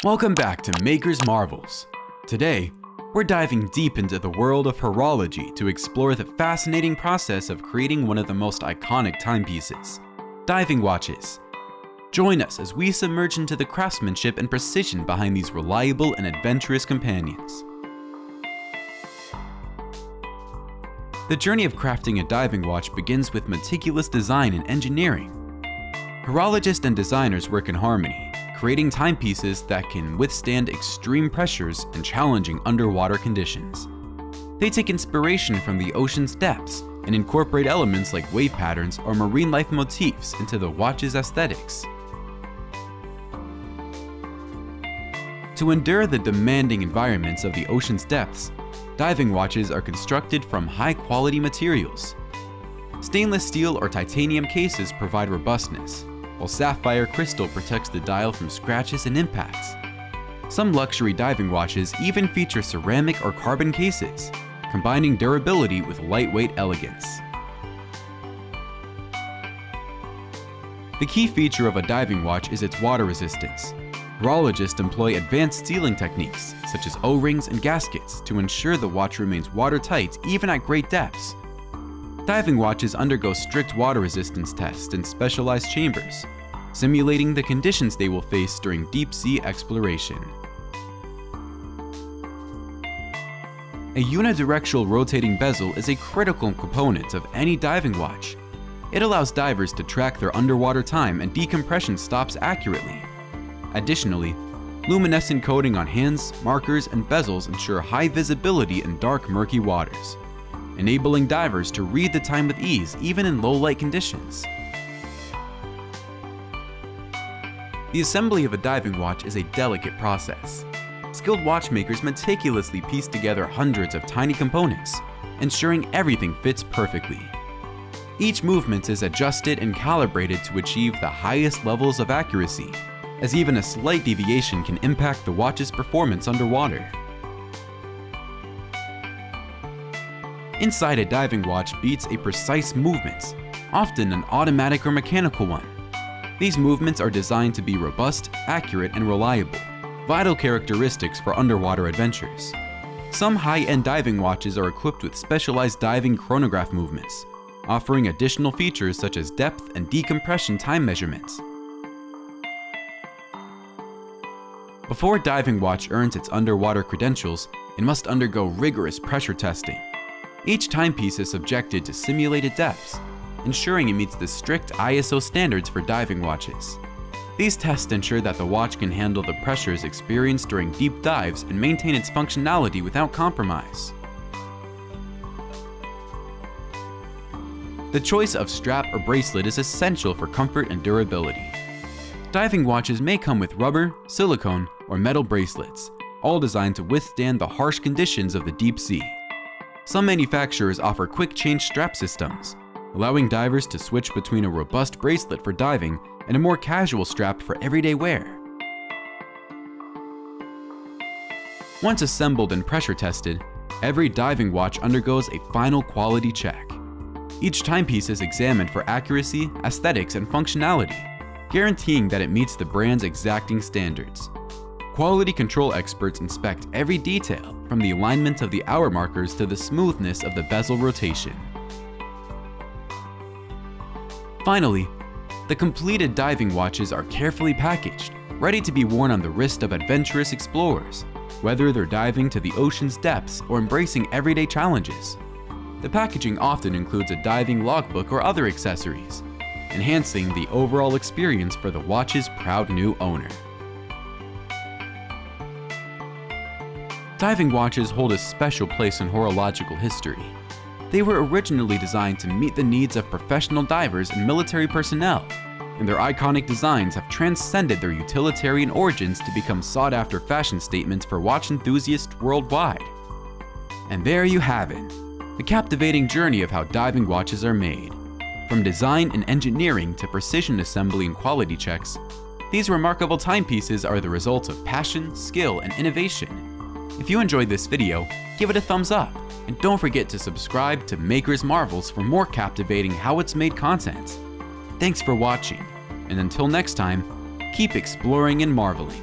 Welcome back to Maker's Marvels. Today, we're diving deep into the world of horology to explore the fascinating process of creating one of the most iconic timepieces, diving watches. Join us as we submerge into the craftsmanship and precision behind these reliable and adventurous companions. The journey of crafting a diving watch begins with meticulous design and engineering. Horologists and designers work in harmony, creating timepieces that can withstand extreme pressures and challenging underwater conditions. They take inspiration from the ocean's depths and incorporate elements like wave patterns or marine life motifs into the watch's aesthetics. To endure the demanding environments of the ocean's depths, diving watches are constructed from high-quality materials. Stainless steel or titanium cases provide robustness, while sapphire crystal protects the dial from scratches and impacts. Some luxury diving watches even feature ceramic or carbon cases, combining durability with lightweight elegance. The key feature of a diving watch is its water resistance. Horologists employ advanced sealing techniques, such as O-rings and gaskets, to ensure the watch remains watertight even at great depths. Diving watches undergo strict water resistance tests in specialized chambers, simulating the conditions they will face during deep-sea exploration. A unidirectional rotating bezel is a critical component of any diving watch. It allows divers to track their underwater time and decompression stops accurately. Additionally, luminescent coating on hands, markers, and bezels ensure high visibility in dark, murky waters, enabling divers to read the time with ease even in low-light conditions. The assembly of a diving watch is a delicate process. Skilled watchmakers meticulously piece together hundreds of tiny components, ensuring everything fits perfectly. Each movement is adjusted and calibrated to achieve the highest levels of accuracy, as even a slight deviation can impact the watch's performance underwater. Inside a diving watch beats a precise movement, often an automatic or mechanical one. These movements are designed to be robust, accurate, and reliable, vital characteristics for underwater adventures. Some high-end diving watches are equipped with specialized diving chronograph movements, offering additional features such as depth and decompression time measurements. Before a diving watch earns its underwater credentials, it must undergo rigorous pressure testing. Each timepiece is subjected to simulated depths, ensuring it meets the strict ISO standards for diving watches. These tests ensure that the watch can handle the pressures experienced during deep dives and maintain its functionality without compromise. The choice of strap or bracelet is essential for comfort and durability. Diving watches may come with rubber, silicone, or metal bracelets, all designed to withstand the harsh conditions of the deep sea. Some manufacturers offer quick-change strap systems, allowing divers to switch between a robust bracelet for diving and a more casual strap for everyday wear. Once assembled and pressure tested, every diving watch undergoes a final quality check. Each timepiece is examined for accuracy, aesthetics, and functionality, guaranteeing that it meets the brand's exacting standards. Quality control experts inspect every detail, from the alignment of the hour markers to the smoothness of the bezel rotation. Finally, the completed diving watches are carefully packaged, ready to be worn on the wrist of adventurous explorers, whether they're diving to the ocean's depths or embracing everyday challenges. The packaging often includes a diving logbook or other accessories, enhancing the overall experience for the watch's proud new owner. Diving watches hold a special place in horological history. They were originally designed to meet the needs of professional divers and military personnel, and their iconic designs have transcended their utilitarian origins to become sought-after fashion statements for watch enthusiasts worldwide. And there you have it, the captivating journey of how diving watches are made. From design and engineering to precision assembly and quality checks, these remarkable timepieces are the result of passion, skill, and innovation. If you enjoyed this video, give it a thumbs up, and don't forget to subscribe to Maker's Marvels for more captivating how it's made content. Thanks for watching, and until next time, keep exploring and marveling.